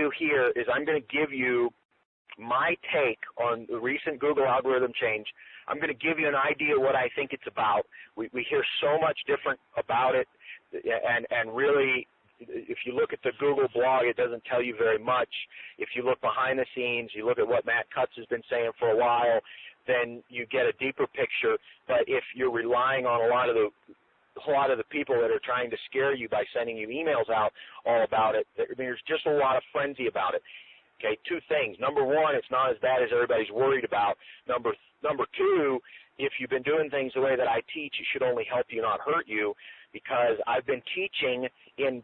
do here is I'm going to give you my take on the recent Google algorithm change. I'm going to give you an idea what I think it's about. We hear so much different about it, and really, if you look at the Google blog, it doesn't tell you very much. If you look behind the scenes, you look at what Matt Cutts has been saying for a while, then you get a deeper picture. But if you're relying on a lot of the people that are trying to scare you by sending you emails out all about it, there's just a lot of frenzy about it. Okay, two things. Number one, it's not as bad as everybody's worried about. Number two, if you've been doing things the way that I teach, it should only help you, not hurt you, because I've been teaching in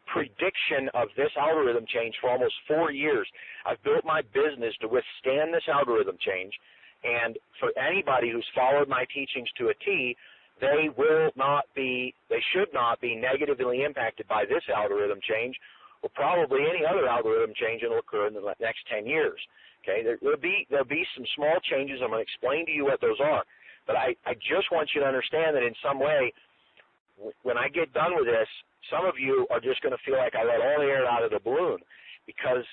prediction of this algorithm change for almost 4 years. I've built my business to withstand this algorithm change, and for anybody who's followed my teachings to a T, they should not be negatively impacted by this algorithm change, or probably any other algorithm change that will occur in the next 10 years. Okay, there'll be some small changes. I'm going to explain to you what those are, but I just want you to understand that in some way, when I get done with this, some of you are just going to feel like I let all the air out of the balloon because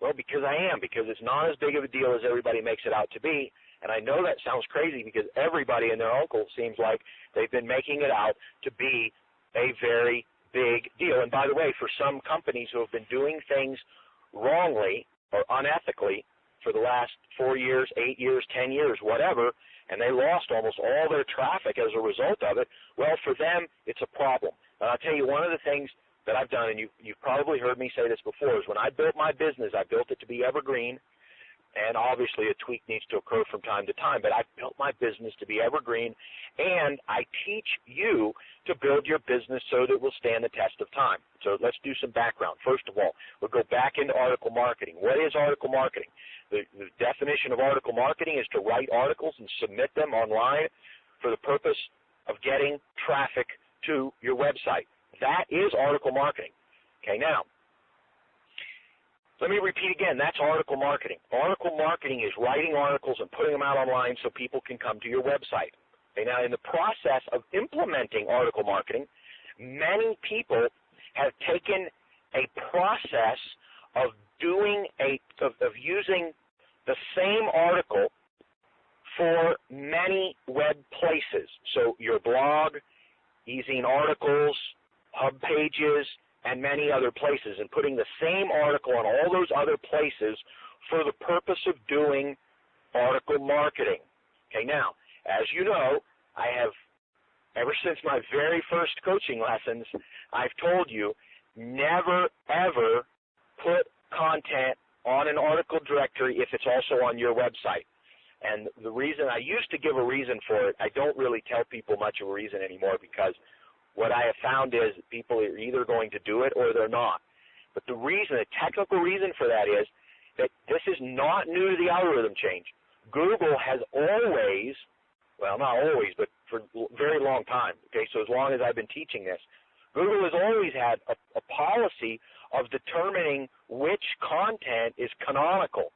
I am, because it's not as big of a deal as everybody makes it out to be. And I know that sounds crazy because everybody and their uncle seems like they've been making it out to be a very big deal. And by the way, for some companies who have been doing things wrongly or unethically for the last 4 years, 8 years, 10 years, whatever, and they lost almost all their traffic as a result of it, well, for them, it's a problem. And I'll tell you, one of the things that I've done, and you've probably heard me say this before, is when I built my business, I built it to be evergreen, and obviously a tweak needs to occur from time to time, but I built my business to be evergreen, and I teach you to build your business so that it will stand the test of time. So let's do some background. First of all, we'll go back into article marketing. What is article marketing? The definition of article marketing is to write articles and submit them online for the purpose of getting traffic to your website. That is article marketing. Okay, now, let me repeat again, that's article marketing. Article marketing is writing articles and putting them out online so people can come to your website. Okay, now, in the process of implementing article marketing, many people have taken a process of using the same article for many web places. So your blog, e-zine articles, hub pages, and many other places, and putting the same article on all those other places for the purpose of doing article marketing. Okay, now, as you know, I have, ever since my very first coaching lessons, I've told you, never, ever put content on an article directory if it's also on your website. And the reason, I used to give a reason for it. I don't really tell people much of a reason anymore, because what I have found is people are either going to do it or they're not. But the technical reason for that is that this is not new to the algorithm change. Google has always, well, not always, but for a very long time, okay, so as long as I've been teaching this, Google has always had a policy of determining which content is canonical,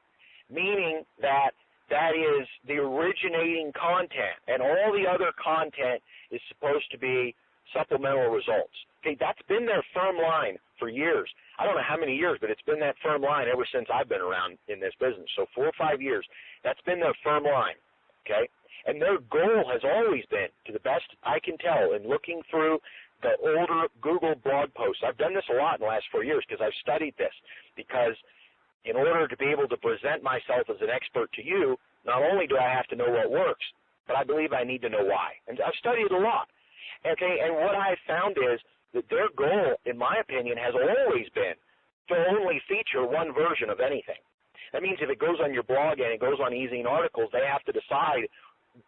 meaning that is the originating content, and all the other content is supposed to be supplemental results. Okay, that's been their firm line for years. I don't know how many years, but it's been that firm line ever since I've been around in this business. So 4 or 5 years, that's been their firm line. Okay, and their goal has always been, to the best I can tell, in looking through the older Google blog posts. I've done this a lot in the last 4 years because I've studied this. Because in order to be able to present myself as an expert to you, not only do I have to know what works, but I believe I need to know why. And I've studied a lot. Okay, and what I've found is that their goal, in my opinion, has always been to only feature one version of anything. That means if it goes on your blog and it goes on e-zine articles, they have to decide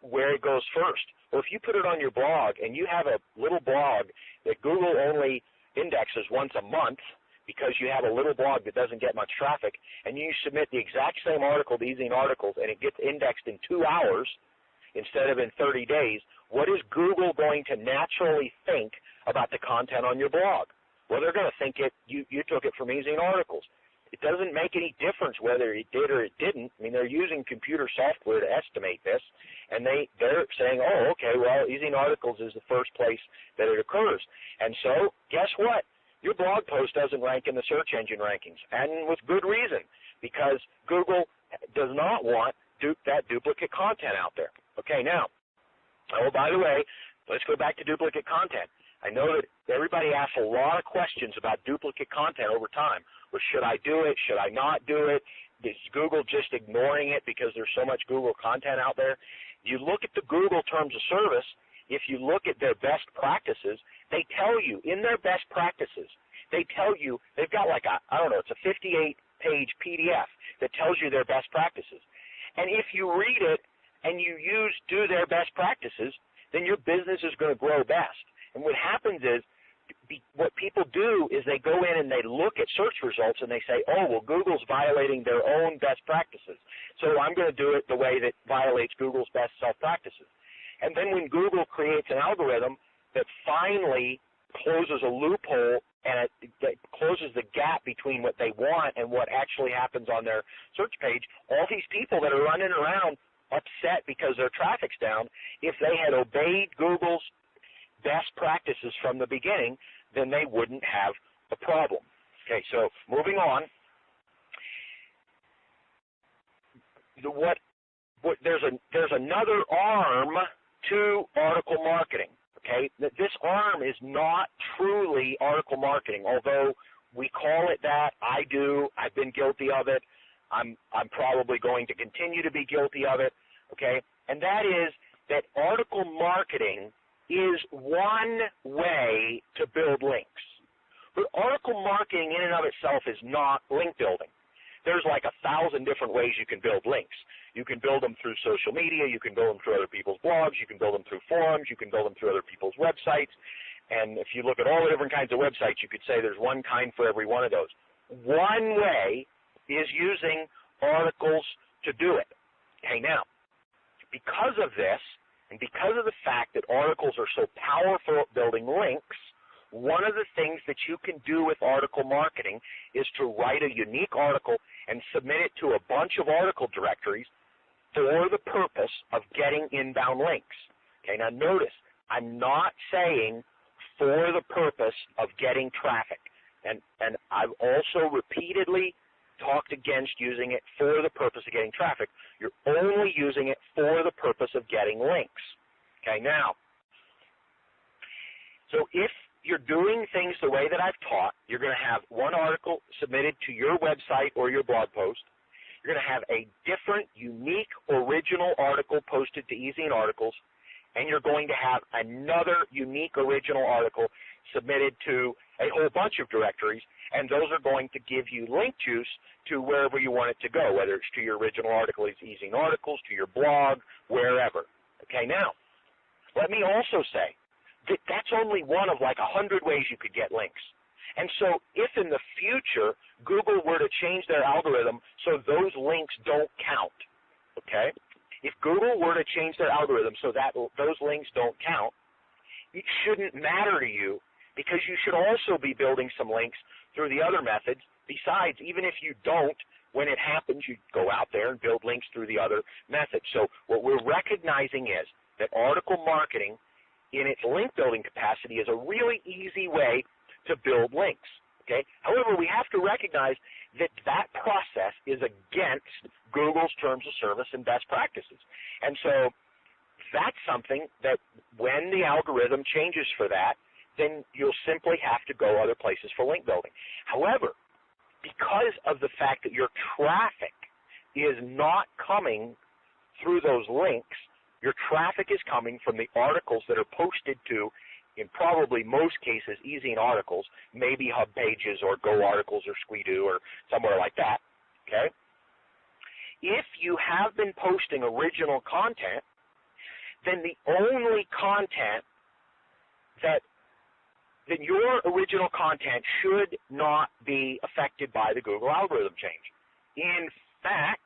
where it goes first. Or if you put it on your blog and you have a little blog that Google only indexes once a month because you have a little blog that doesn't get much traffic, and you submit the exact same article to e-zine articles and it gets indexed in 2 hours instead of in 30 days, what is Google going to naturally think about the content on your blog? Well, they're going to think you took it from e-zine articles. It doesn't make any difference whether it did or it didn't. I mean, they're using computer software to estimate this, and they're saying, oh, okay, well, e-zine articles is the first place that it occurs. And so, guess what? your blog post doesn't rank in the search engine rankings, and with good reason, because Google does not want that duplicate content out there. Okay, now, oh, by the way, let's go back to duplicate content. I know that everybody asks a lot of questions about duplicate content over time. Well, should I do it? Should I not do it? Is Google just ignoring it because there's so much Google content out there? You look at the Google Terms of Service, if you look at their best practices, they tell you, in their best practices, they tell you, they've got like a, I don't know, it's a 58-page PDF that tells you their best practices. And if you read it and you do their best practices, then your business is going to grow best. And what happens is, what people do is they go in and they look at search results and they say, oh, well, Google's violating their own best practices, so I'm going to do it the way that violates Google's best self-practices. And then when Google creates an algorithm that finally closes a loophole and it closes the gap between what they want and what actually happens on their search page, all these people that are running around upset because their traffic's down, if they had obeyed Google's best practices from the beginning, then they wouldn't have a problem. Okay, so moving on. There's another arm to article marketing. Okay, this arm is not truly article marketing, although we call it that. I do. I've been guilty of it. I'm probably going to continue to be guilty of it. Okay, and that is that article marketing is one way to build links. But article marketing in and of itself is not link building. There's like 1,000 different ways you can build links. You can build them through social media. You can build them through other people's blogs. You can build them through forums. You can build them through other people's websites. And if you look at all the different kinds of websites, you could say there's one kind for every one of those. One way is using articles to do it. Okay, now, because of this, and because of the fact that articles are so powerful at building links, one of the things that you can do with article marketing is to write a unique article and submit it to a bunch of article directories for the purpose of getting inbound links. Okay, now notice, I'm not saying for the purpose of getting traffic. And I've also repeatedly talked against using it for the purpose of getting traffic. You're only using it for the purpose of getting links. Okay, now, so if you're doing things the way that I've taught, you're going to have one article submitted to your website or your blog post. You're going to have a different, unique, original article posted to Easy in Articles, and you're going to have another unique, original article submitted to a whole bunch of directories, and those are going to give you link juice to wherever you want it to go, whether it's to your original article, it's Easy in Articles, to your blog, wherever. Okay, now, let me also say that that's only one of like 100 ways you could get links. And so if in the future Google were to change their algorithm so those links don't count, okay, if Google were to change their algorithm so that those links don't count, it shouldn't matter to you, because you should also be building some links through the other methods. Besides, even if you don't, when it happens, you go out there and build links through the other methods. So what we're recognizing is that article marketing in its link building capacity is a really easy way to build links. Okay? However, we have to recognize that that process is against Google's terms of service and best practices. And so that's something that when the algorithm changes for that, then you'll simply have to go other places for link building. However, because of the fact that your traffic is not coming through those links, your traffic is coming from the articles that are posted to, in probably most cases, Easy in Articles, maybe Hub Pages or Go Articles or Squidoo or somewhere like that, okay? If you have been posting original content, then the only content then your original content should not be affected by the Google algorithm change. In fact,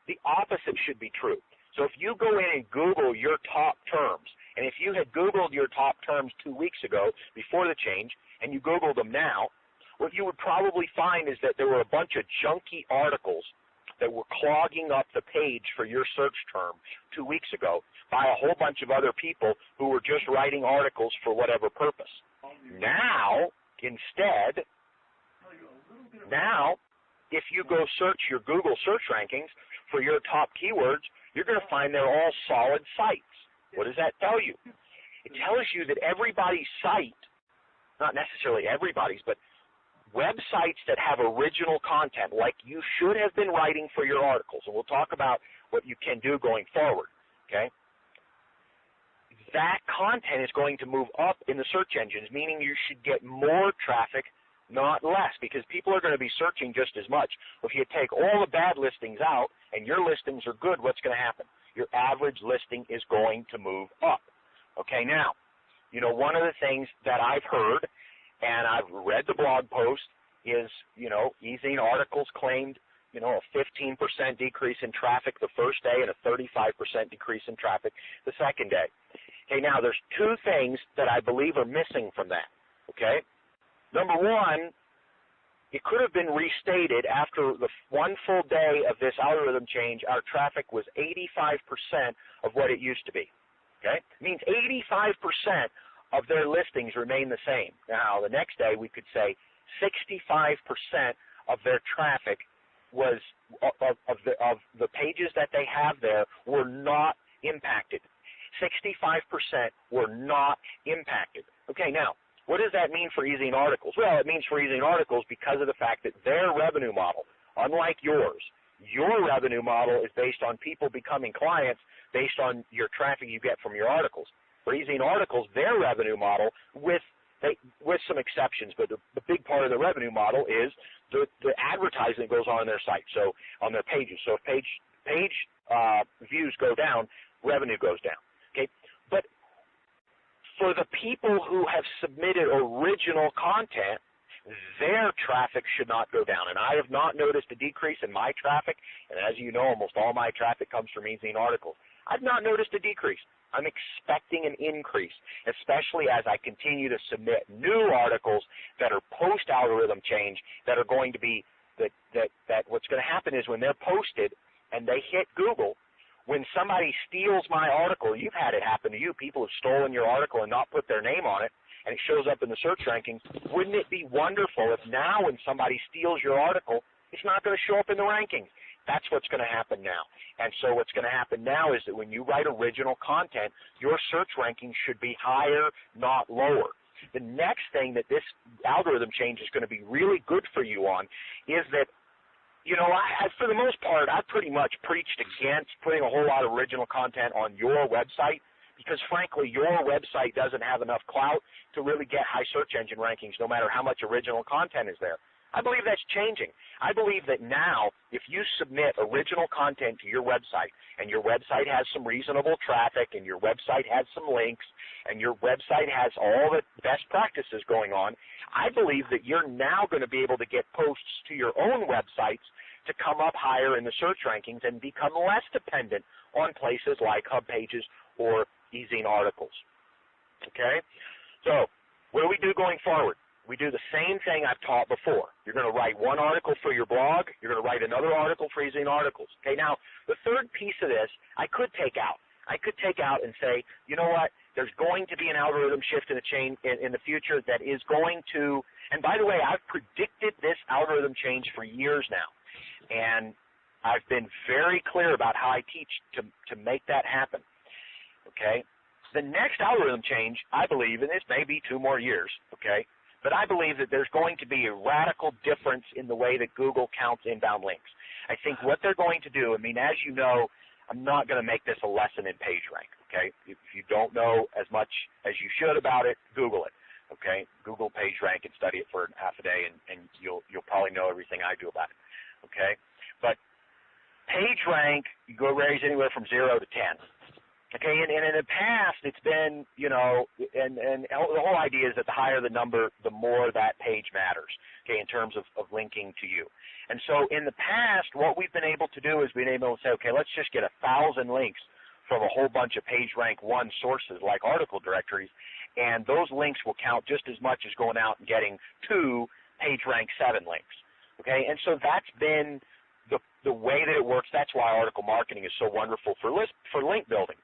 the opposite should be true. So if you go in and Google your top terms, and if you had Googled your top terms 2 weeks ago before the change, and you Google them now, what you would probably find is that there were a bunch of junky articles that were clogging up the page for your search term 2 weeks ago by a whole bunch of other people who were just writing articles for whatever purpose. Now, Instead, now, if you go search your Google search rankings for your top keywords, you're going to find they're all solid sites. What does that tell you? It tells you that everybody's site, not necessarily everybody's, but websites that have original content, like you should have been writing for your articles, and we'll talk about what you can do going forward, okay? That content is going to move up in the search engines, meaning you should get more traffic, not less, because people are going to be searching just as much. If you take all the bad listings out and your listings are good, what's going to happen? Your average listing is going to move up. Okay, now, you know, one of the things that I've heard, and I've read the blog post, is, you know, Ezine Articles claimed, you know, a 15% decrease in traffic the first day and a 35% decrease in traffic the second day. Okay, now there's two things that I believe are missing from that, okay? Number one, it could have been restated after the one full day of this algorithm change, our traffic was 85% of what it used to be, okay? It means 85% of their listings remain the same. Now, the next day we could say 65% of their traffic was, of the pages that they have there were not impacted. 65% were not impacted. Okay, now, what does that mean for Ezine Articles? Well, it means for Ezine Articles because of the fact that their revenue model, unlike yours, your revenue model is based on people becoming clients based on your traffic you get from your articles. For Ezine Articles, their revenue model, with some exceptions, but the big part of the revenue model is the advertising that goes on their site, so on their pages. So if page views go down, revenue goes down. Okay, but for the people who have submitted original content, their traffic should not go down. And I have not noticed a decrease in my traffic, and as you know, almost all my traffic comes from Ezine Articles. I've not noticed a decrease. I'm expecting an increase, especially as I continue to submit new articles that are post-algorithm change that are going to be, that what's going to happen is when they're posted and they hit Google, when somebody steals my article, you've had it happen to you, people have stolen your article and not put their name on it, and it shows up in the search rankings. Wouldn't it be wonderful if now when somebody steals your article, it's not going to show up in the rankings? That's what's going to happen now. And so what's going to happen now is that when you write original content, your search rankings should be higher, not lower. The next thing that this algorithm change is going to be really good for you on is that, you know, for the most part, I pretty much preached against putting a whole lot of original content on your website because, frankly, your website doesn't have enough clout to really get high search engine rankings no matter how much original content is there. I believe that's changing. I believe that now, if you submit original content to your website, and your website has some reasonable traffic, and your website has some links, and your website has all the best practices going on, I believe that you're now going to be able to get posts to your own websites to come up higher in the search rankings and become less dependent on places like Hub Pages or Ezine Articles. Okay? So, what do we do going forward? We do the same thing I've taught before. You're going to write one article for your blog. You're going to write another article for Ezine Articles. Okay, now, the third piece of this I could take out. I could take out and say, you know what, there's going to be an algorithm shift in the future that is going to, and by the way, I've predicted this algorithm change for years now, and I've been very clear about how I teach to make that happen. Okay? The next algorithm change, I believe, and this may be 2 more years, okay, but I believe that there's going to be a radical difference in the way that Google counts inbound links. I think what they're going to do, I mean, as you know, I'm not going to make this a lesson in PageRank, okay? If you don't know as much as you should about it, Google it, okay? Google PageRank and study it for half a day, and you'll probably know everything I do about it, okay? But PageRank, you go raise anywhere from 0 to 10. Okay, and in the past, it's been, you know, and the whole idea is that the higher the number, the more that page matters, okay, in terms of linking to you. And so in the past, what we've been able to do is we've been able to say, okay, let's just get 1,000 links from a whole bunch of PageRank 1 sources like article directories, and those links will count just as much as going out and getting 2 PageRank 7 links, okay? And so that's been the way that it works. That's why article marketing is so wonderful for link building.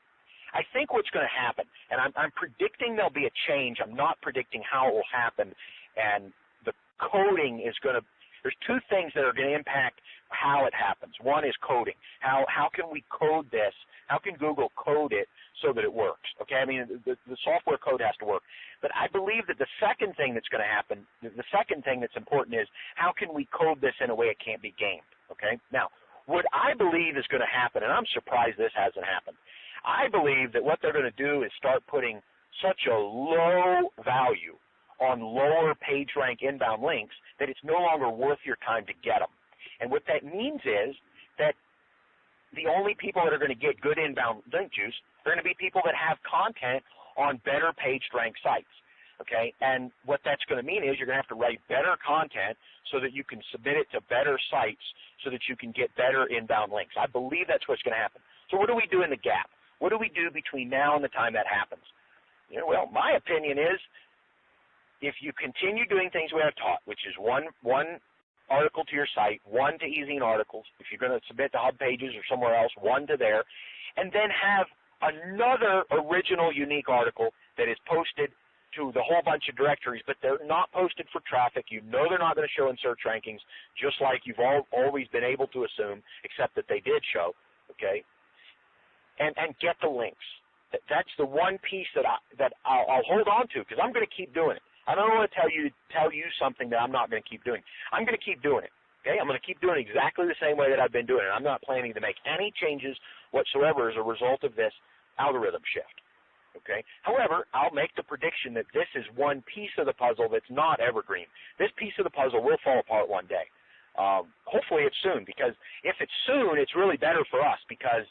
I think what's going to happen, and I'm predicting there'll be a change. I'm not predicting how it will happen, And the coding is going to, there's two things that are going to impact how it happens. One is coding. How can we code this? How can Google code it so that it works? Okay, I mean, the software code has to work. But I believe that the second thing that's going to happen, the second thing that's important is how can we code this in a way it can't be gamed? Okay, now, what I believe is going to happen, and I'm surprised this hasn't happened, I believe that what they're going to do is start putting such a low value on lower page rank inbound links that it's no longer worth your time to get them. And what that means is that the only people that are going to get good inbound link juice are going to be people that have content on better page rank sites. Okay, and what that's going to mean is you're going to have to write better content so that you can submit it to better sites so that you can get better inbound links. I believe that's what's going to happen. So what do we do in the gap? What do we do between now and the time that happens? You know, well, my opinion is if you continue doing things we have taught, which is one article to your site, one to e-zine articles, if you're going to submit to hub pages or somewhere else, one to there, and then have another original unique article that is posted to the whole bunch of directories, but they're not posted for traffic. You know they're not going to show in search rankings, just like you've always been able to assume, except that they did show, okay? And get the links. That's the one piece that I'll hold on to because I'm going to keep doing it. I don't want to tell you something that I'm not going to keep doing. I'm going to keep doing it. Okay, I'm going to keep doing it exactly the same way that I've been doing it. I'm not planning to make any changes whatsoever as a result of this algorithm shift. Okay. However, I'll make the prediction that this is one piece of the puzzle that's not evergreen. This piece of the puzzle will fall apart one day. Hopefully it's soon, because if it's soon, it's really better for us because,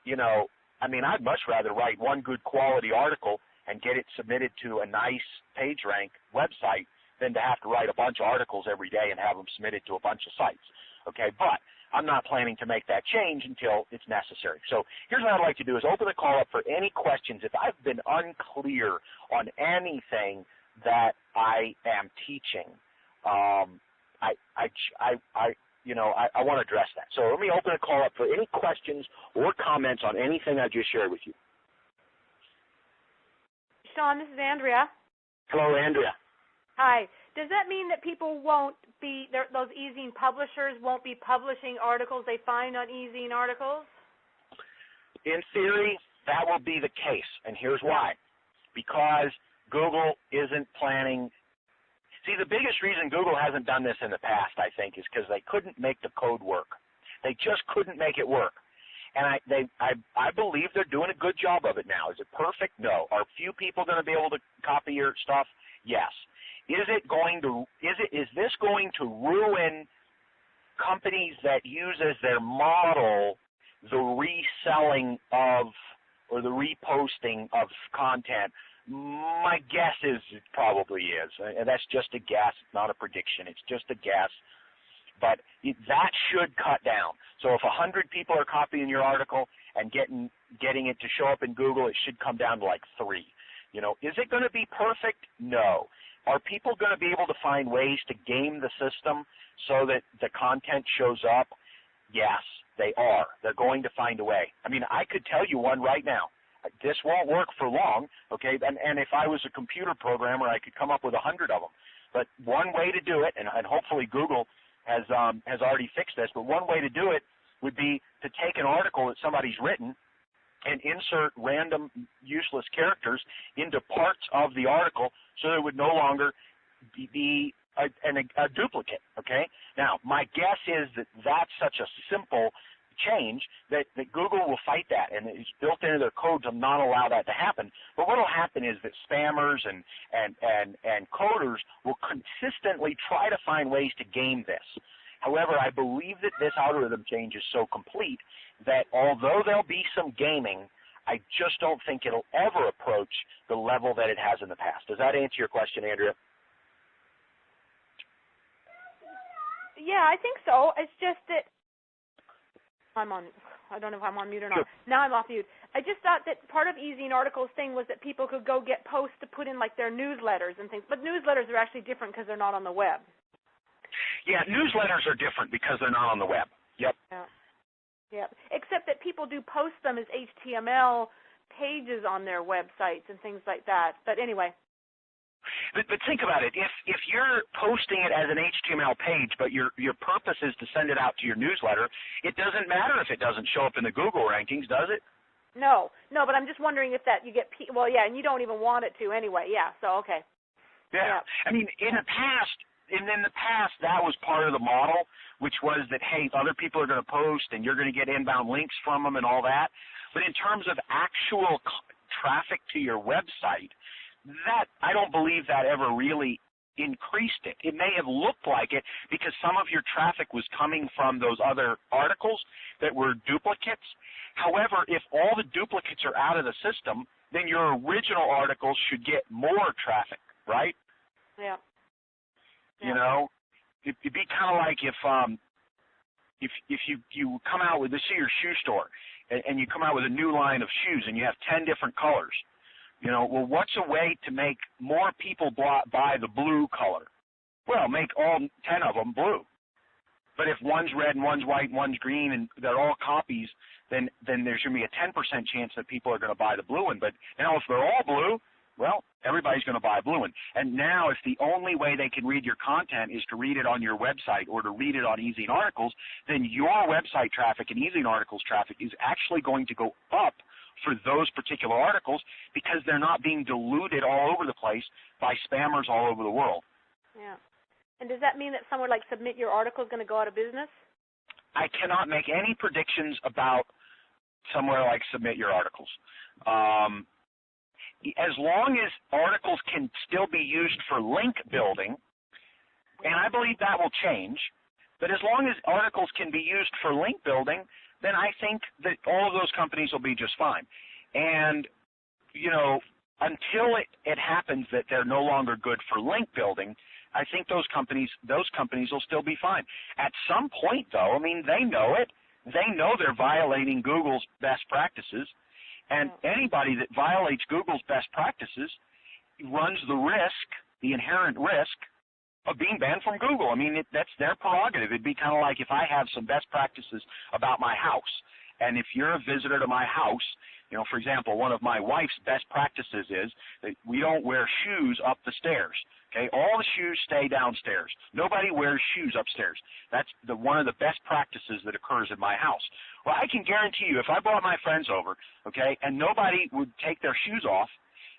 you know, I mean, I'd much rather write one good quality article and get it submitted to a nice page rank website than to have to write a bunch of articles every day and have them submitted to a bunch of sites. Okay, but I'm not planning to make that change until it's necessary. So here's what I'd like to do is open the call up for any questions. If I've been unclear on anything that I am teaching, I want to address that. So let me open a call up for any questions or comments on anything I just shared with you. Sean, this is Andrea. Hello, Andrea. Hi. Does that mean that people won't be, those e-zine publishers won't be publishing articles they find on e-zine articles? In theory, that will be the case, and here's why. Because Google isn't planning. See, the biggest reason Google hasn't done this in the past, I think, is because they couldn't make the code work. They just couldn't make it work. And I believe they're doing a good job of it now. Is it perfect? No. Are few people going to be able to copy your stuff? Yes. Is this going to ruin companies that use as their model the reselling of or the reposting of content? My guess is it probably is. And that's just a guess, not a prediction. It's just a guess. But that should cut down. So if 100 people are copying your article and getting it to show up in Google, it should come down to like 3. You know, is it going to be perfect? No. Are people going to be able to find ways to game the system so that the content shows up? Yes, they are. They're going to find a way. I mean, I could tell you one right now. This won't work for long, okay? And if I was a computer programmer, I could come up with 100 of them. But one way to do it, and hopefully Google has already fixed this, but one way to do it would be to take an article that somebody's written and insert random useless characters into parts of the article so there would no longer be a duplicate, okay? Now, my guess is that that's such a simple change that Google will fight that, and it's built into their code to not allow that to happen. But what will happen is that spammers and coders will consistently try to find ways to game this. However, I believe that this algorithm change is so complete that although there'll be some gaming, I just don't think it'll ever approach the level that it has in the past. Does that answer your question, Andrea? Yeah, I think so. It's just that I don't know if I'm on mute or not. Sure. Now I'm off mute. I just thought that part of e-zine articles thing was that people could go get posts to put in like their newsletters and things. But newsletters are actually different because they're not on the web. Yeah, newsletters are different because they're not on the web. Yep. Yeah. Except that people do post them as HTML pages on their websites and things like that. But anyway. But think about it. If you're posting it as an HTML page, but your purpose is to send it out to your newsletter, it doesn't matter if it doesn't show up in the Google rankings, does it? No, but I'm just wondering if that you get well, yeah, and you don't even want it to anyway. Yeah, so okay. Yeah. I mean, in the past, that was part of the model, which was that, hey, other people are going to post and you're going to get inbound links from them and all that. But in terms of actual traffic to your website, that I don't believe that ever really increased it. It may have looked like it because some of your traffic was coming from those other articles that were duplicates. However, if all the duplicates are out of the system, then your original articles should get more traffic, right? Yeah. You know, it'd be kind of like if you come out with, let's say your shoe store, and you come out with a new line of shoes and you have 10 different colors. You know, well, what's a way to make more people buy the blue color? Well, make all 10 of them blue. But if one's red and one's white and one's green and they're all copies, then there's going to be a 10% chance that people are going to buy the blue one. But now if they're all blue, well, everybody's going to buy a blue one. And now if the only way they can read your content is to read it on your website or to read it on eZine Articles, then your website traffic and eZine Articles traffic is actually going to go up for those particular articles because they're not being diluted all over the place by spammers all over the world. Yeah. And does that mean that somewhere like Submit Your Article is going to go out of business? I cannot make any predictions about somewhere like Submit Your Articles. As long as articles can still be used for link building, and I believe that will change, but as long as articles can be used for link building, then I think that all of those companies will be just fine. And, you know, until it happens that they're no longer good for link building, I think those companies will still be fine. At some point, though, I mean, they know it. They know they're violating Google's best practices. And anybody that violates Google's best practices runs the risk, the inherent risk, of being banned from Google. I mean, that's their prerogative. It'd be kind of like if I have some best practices about my house, and if you're a visitor to my house, you know, for example, one of my wife's best practices is that we don't wear shoes up the stairs. Okay, all the shoes stay downstairs. Nobody wears shoes upstairs. That's one of the best practices that occurs in my house. Well, I can guarantee you, if I brought my friends over, okay, and nobody would take their shoes off,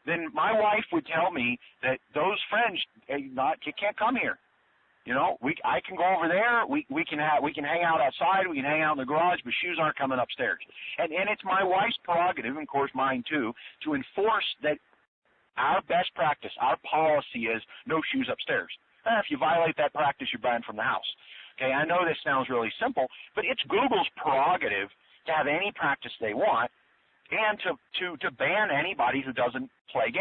then my wife would tell me that those friends can't come here. You know, I can go over there. We can hang out outside. We can hang out in the garage, but shoes aren't coming upstairs. And it's my wife's prerogative, and of course mine too, to enforce that our best practice, our policy is no shoes upstairs. If you violate that practice, you're banned from the house. Okay, I know this sounds really simple, but it's Google's prerogative to have any practice they want and to ban anybody who doesn't play.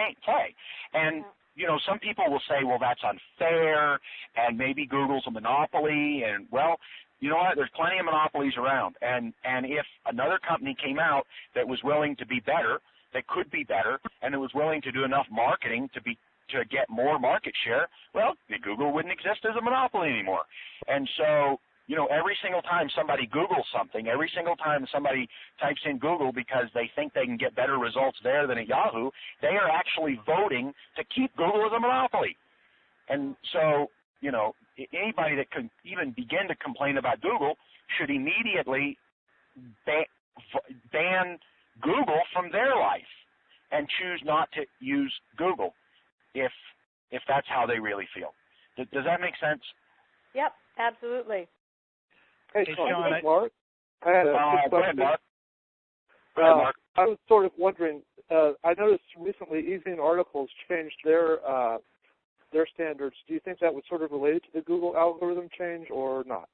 And you know, some people will say, well, that's unfair, and maybe Google's a monopoly, and, well, you know what, there's plenty of monopolies around, and if another company came out that was willing to be better, that could be better, and that was willing to do enough marketing to get more market share, well, Google wouldn't exist as a monopoly anymore. And so, you know, every single time somebody Googles something, every single time somebody types in Google because they think they can get better results there than at Yahoo, they are actually voting to keep Google as a monopoly. And so, you know, anybody that can even begin to complain about Google should immediately ban Google from their life and choose not to use Google if that's how they really feel. Does that make sense? Yep, absolutely. Hey, Sean, Mark. I had a quick go ahead, question. Mark. Go ahead, Mark. I was sort of wondering, I noticed recently eZine Articles changed their standards. Do you think that was sort of related to the Google algorithm change or not?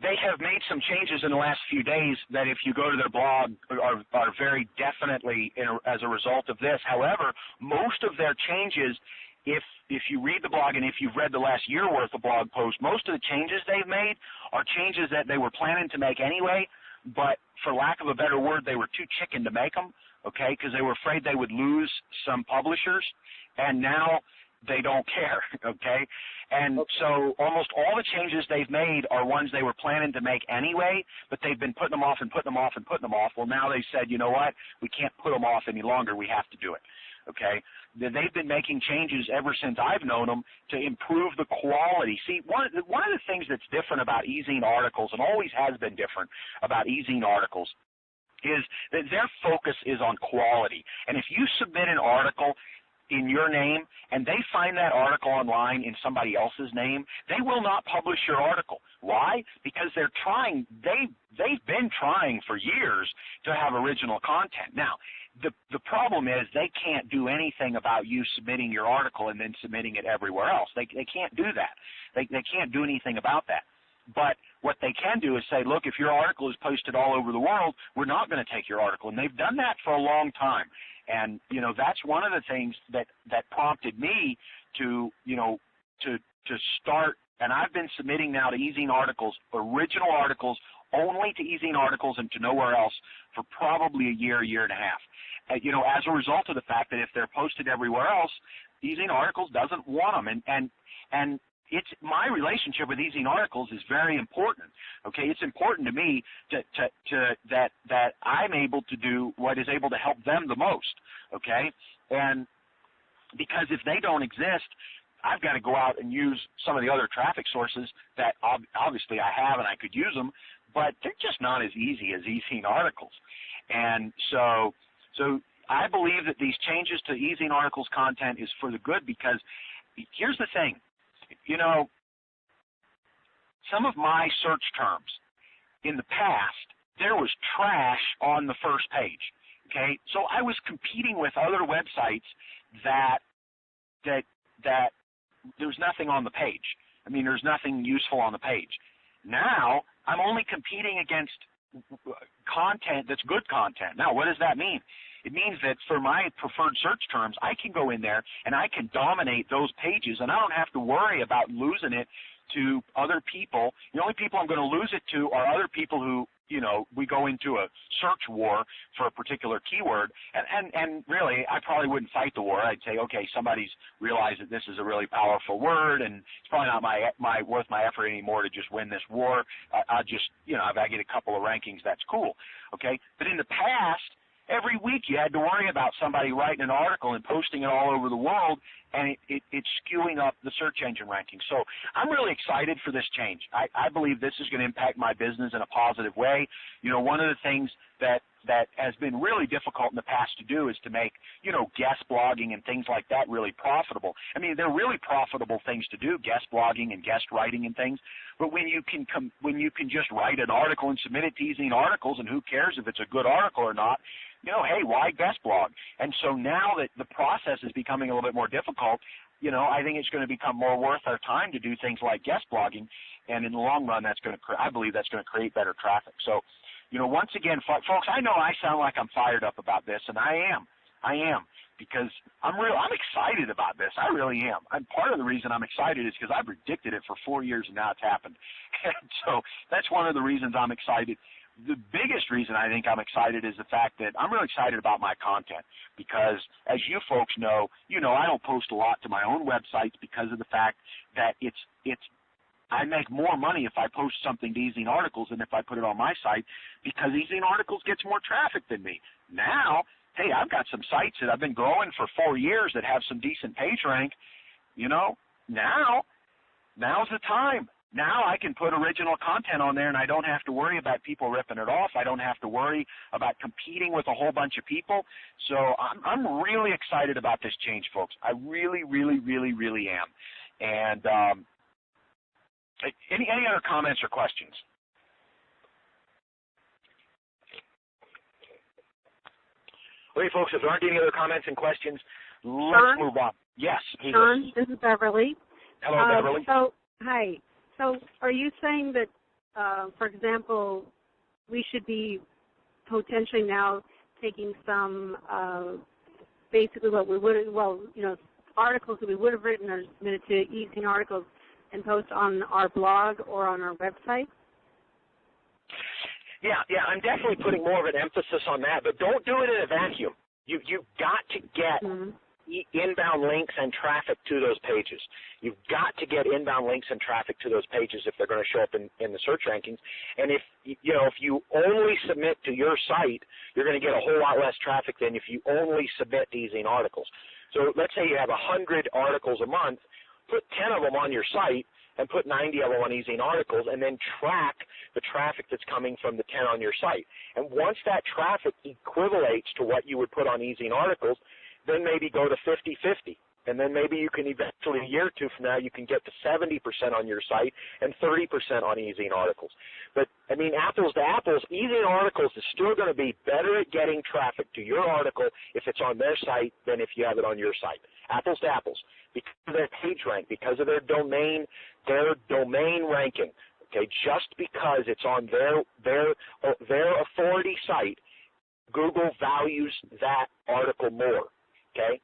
They have made some changes in the last few days that, if you go to their blog, are very definitely as a result of this. However, most of their changes, if you read the blog and if you've read the last year worth of blog posts, most of the changes they've made are changes that they were planning to make anyway, but for lack of a better word, they were too chicken to make them, okay, because they were afraid they would lose some publishers, and now they don't care, okay? And so almost all the changes they've made are ones they were planning to make anyway, but they've been putting them off and putting them off and putting them off. Well, now they said, you know what, we can't put them off any longer. We have to do it. okay? They've been making changes ever since I've known them to improve the quality. See, one of the things that's different about e-zine articles, and always has been different about e-zine articles, is that their focus is on quality. And if you submit an article in your name and they find that article online in somebody else's name, they will not publish your article. Why? Because they've been trying for years to have original content. Now, the problem is they can't do anything about you submitting your article and then submitting it everywhere else. They can't do that. They can't do anything about that. But what they can do is say, look, if your article is posted all over the world, we're not going to take your article. And they've done that for a long time. And, that's one of the things that prompted me to start. And I've been submitting now to e-zine articles, original articles, only to e-zine articles and to nowhere else for probably a year and a half. As a result of the fact that if they're posted everywhere else, e-zine articles doesn't want them. And it's my relationship with e-zine articles is very important. Okay, it's important to me that I'm able to do what is able to help them the most. Okay, and because if they don't exist, I've got to go out and use some of the other traffic sources that obviously I have and I could use them, but they're just not as easy as e-zine articles. And so I believe that these changes to e-zine articles content is for the good, because here's the thing. Some of my search terms in the past, there was trash on the first page. Okay, so I was competing with other websites that there's nothing on the page. I mean, there's nothing useful on the page. Now I'm only competing against content that's good content. Now, what does that mean? It means that for my preferred search terms, I can go in there and I can dominate those pages, and I don't have to worry about losing it to other people. The only people I'm going to lose it to are other people who, we go into a search war for a particular keyword, and really, I probably wouldn't fight the war. I'd say, okay, somebody's realized that this is a really powerful word, and it's probably not worth my effort anymore to just win this war. I'll just, if I get a couple of rankings, that's cool. Okay, but in the past, every week you had to worry about somebody writing an article and posting it all over the world, and it's skewing up the search engine rankings. So I'm really excited for this change. I believe this is going to impact my business in a positive way. One of the things that has been really difficult in the past to do is to make, guest blogging and things like that really profitable. I mean, they're really profitable things to do, guest blogging and guest writing and things. But when you can just write an article and submit it to e-zine articles, and who cares if it's a good article or not, hey, why guest blog? And so now that the process is becoming a little bit more difficult, I think it's going to become more worth our time to do things like guest blogging, and in the long run, I believe that's going to create better traffic. So, once again, folks, I know I sound like I'm fired up about this, and I am, because I'm excited about this. I really am. And part of the reason I'm excited is because I predicted it for 4 years, and now it's happened. And so that's one of the reasons I'm excited. The biggest reason I think I'm excited is the fact that I'm really excited about my content, because as you folks know, I don't post a lot to my own websites because of the fact that I make more money if I post something to e-zine articles than if I put it on my site, because e-zine articles gets more traffic than me. Now, hey, I've got some sites that I've been growing for 4 years that have some decent page rank. Now's the time. Now I can put original content on there, and I don't have to worry about people ripping it off. I don't have to worry about competing with a whole bunch of people. So I'm really excited about this change, folks. I really, really, really, really am. And any other comments or questions? Okay, folks, if there aren't any other comments and questions, let's move on. Yes. Sean, this is Beverly. Hello, Beverly. Hi. So are you saying that, for example, we should be potentially now taking some, basically what we would, articles that we would have written or submitted to e-zine articles and post on our blog or on our website? Yeah, I'm definitely putting more of an emphasis on that, but don't do it in a vacuum. You've got to get inbound links and traffic to those pages. You've got to get inbound links and traffic to those pages if they're going to show up in the search rankings. And if you only submit to your site, you're going to get a whole lot less traffic than if you only submit to e-zine articles. So let's say you have 100 articles a month, put 10 of them on your site and put 90 of them on e-zine articles, and then track the traffic that's coming from the 10 on your site. And once that traffic equivalates to what you would put on e-zine articles, then maybe go to 50-50. And then maybe you can eventually, a year or two from now, you can get to 70% on your site and 30% on e-zine articles. But, I mean, apples to apples, e-zine articles is still going to be better at getting traffic to your article if it's on their site than if you have it on your site. Apples to apples, because of their page rank, because of their domain ranking. Okay, just because it's on their authority site, Google values that article more. Okay,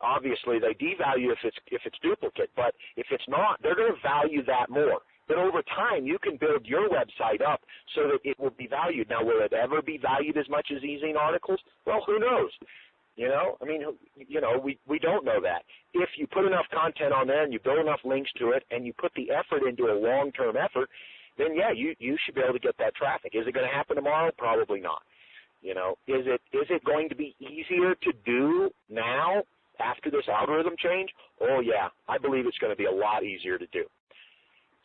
obviously they devalue if it's duplicate, but if it's not, they're going to value that more. But over time, you can build your website up so that it will be valued. Now, will it ever be valued as much as e-zine articles? Well, who knows? I mean, we don't know that. If you put enough content on there and you build enough links to it and you put the effort into a long-term effort, then yeah, you should be able to get that traffic. Is it going to happen tomorrow? Probably not. Is it going to be easier to do now after this algorithm change? Oh yeah, I believe it's going to be a lot easier to do.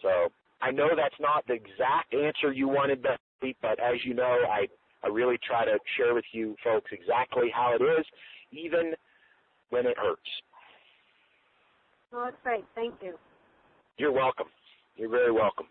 So I know that's not the exact answer you wanted, Betsy, but as you know, I really try to share with you folks exactly how it is, even when it hurts. Well, that's great. Thank you. You're welcome. You're very welcome.